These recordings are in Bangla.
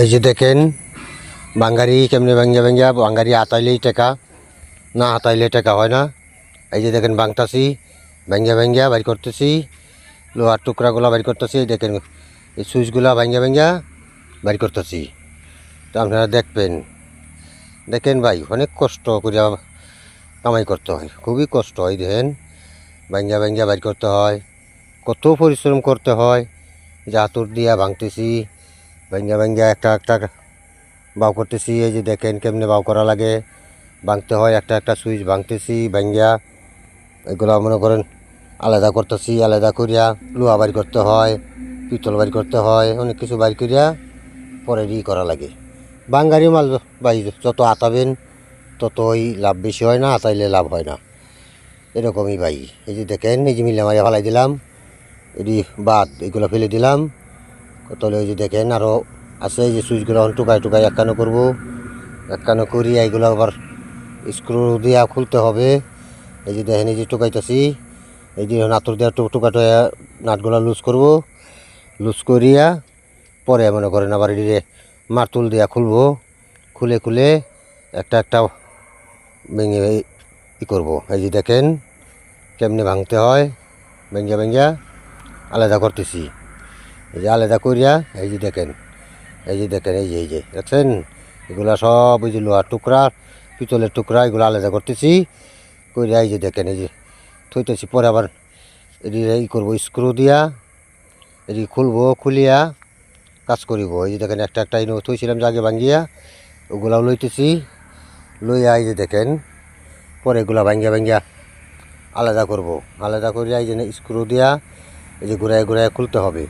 এই যে দেখেন বাঙ্গারি কেমনে ভাঙ্গা ভাঙ্গা বাঙ্গারি হাতাইলেই টেকা না হাতাইলে টেকা হয় না। এই যে দেখেন ভাঙতাছি ভাঙ্গা ভাঙ্গা বাইর করতেছি, লোহার টুকরাগুলা বাইর করতেছি। দেখেন এই সুইচগুলা ভাঙ্গা ভাঙ্গা বাইর করতেছি। তো আপনারা দেখবেন, দেখেন ভাই অনেক কষ্ট করে কামাই করতে হয়, খুবই কষ্ট হয়। দেখেন ভাঙ্গা ভাঙ্গা বাইর করতে হয়, কত পরিশ্রম করতে হয়। যে হাতুর দিয়া ভাঙতেছি, ভাঙ্গা ভাঙ্গা একটা একটা বাউ করতেছি। এই যে দেখেন কেমনে বাউ করা লাগে, ভাঙতে হয় একটা একটা সুইচ ভাঙতেছি ভাঙ্গা। এগুলো মনে করেন আলাদা করতেছি, আলাদা করিয়া লোহা বাইর করতে হয়, পিতল বাইর করতে হয়, অনেক কিছু বাইর করিয়া পরে করা লাগে। বাঙ্গারি মাল ভাই যত আতাবেন ততই লাভ বেশি হয় না, আতাইলে লাভ হয় না, এরকমই ভাই। এই যে দেখেন এই যে মিলে মারিয়া ফেলাই দিলাম, এটি বাদ এগুলো ফেলে দিলাম। তাহলে ওই যে দেখেন আরও আছে, এই যে সুইচগুলো টুকাই টুকাই একখানো করবো, একখানো করি এইগুলো আবার স্ক্রু দিয়া খুলতে হবে। এই যে দেখেন এই যে টুকাইতেছি, এই যে নাতুর দেওয়া টুকা টুকা নাটগুলো লুজ করব, লুজ করিয়া পরে মনে করেন আবার এদিকে মারতুল দিয়া খুলবো, খুলে খুলে একটা একটা ভেঙে করবো। এই যে দেখেন কেমনে ভাঙতে হয়, ভেঙ্গা ভেঙ্গা আলাদা করতেছি। এই যে আলাদা করিয়া এই যে দেখেন, এই যে দেখেন এই যে দেখছেন এগুলা সব ওই যে লোহার টুকরা পিতলের টুকরা এগুলো আলাদা করতেছি। করিয়া এই যে দেখেন এই যে থইতেছি, পরে আবার এটি করবো স্ক্রু দিয়া এটি খুলবো, খুলিয়া কাজ করিব। এই যে দেখেন একটা একটা থইছিলাম জাগে ভাঙ্গিয়া ওগুলাও লইতেছি, লইয়া এই যে দেখেন পরে এগুলা ভাঙ্গিয়া ভাঙ্গিয়া আলাদা করব। আলাদা করিয়া এই যে স্ক্রু দিয়া এই যে ঘুরায় ঘুরায় খুলতে হবে,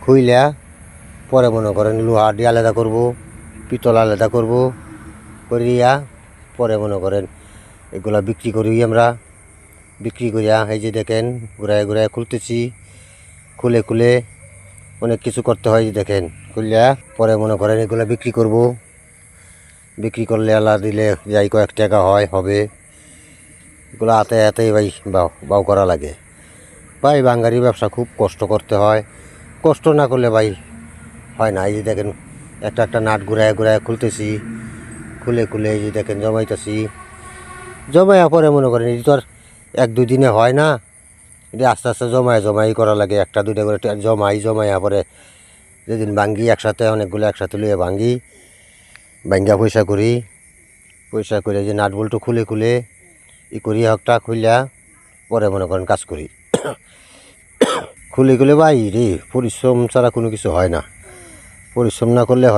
খুইলা পরে মনে করেন লোহা দিয়ে আলাদা করব, পিতল আলাদা করব, করিয়া পরে মনে করেন এগুলা বিক্রি করি আমরা। বিক্রি করিয়া এই যে দেখেন ঘুরায় ঘুরায় খুলতেছি, খুলে খুলে অনেক কিছু করতে হয়। দেখেন খুললা পরে মনে করেন এগুলো বিক্রি করব, বিক্রি করলে আল্লাহ দিলে যাই কয়েক টাকা হবে। এগুলো হাতে হাতেই ভাই বাউ করা লাগে ভাই। বাঙ্গারি ব্যবসা খুব কষ্ট করতে হয়, কষ্ট না করলে ভাই হয় না। এই যে দেখেন একটা একটা নাট ঘুরায় ঘুরায় খুলতেছি, খুলে খুলে এই যে দেখেন জমাইতেছি, জমাইয়া পরে মনে করেন এটি তো আর এক দুই দিনে হয় না, এটি আস্তে আস্তে জমাই করা লাগে। একটা দুইটা করে জমাইয়া পরে যেদিন ভাঙ্গি একসাথে অনেকগুলো একসাথে লইয়া ভাঙ্গি ভাঙ্গা পয়সা করি, পয়সা করে যে নাট বল্টু খুলে খুলে করি হকটা খুলিয়া পরে মনে করেন কাজ করি। খুলে খুলে ভাই রে পরিশ্রম ছাড়া কোনো কিছু হয় না, পরিশ্রম না করলে হয়।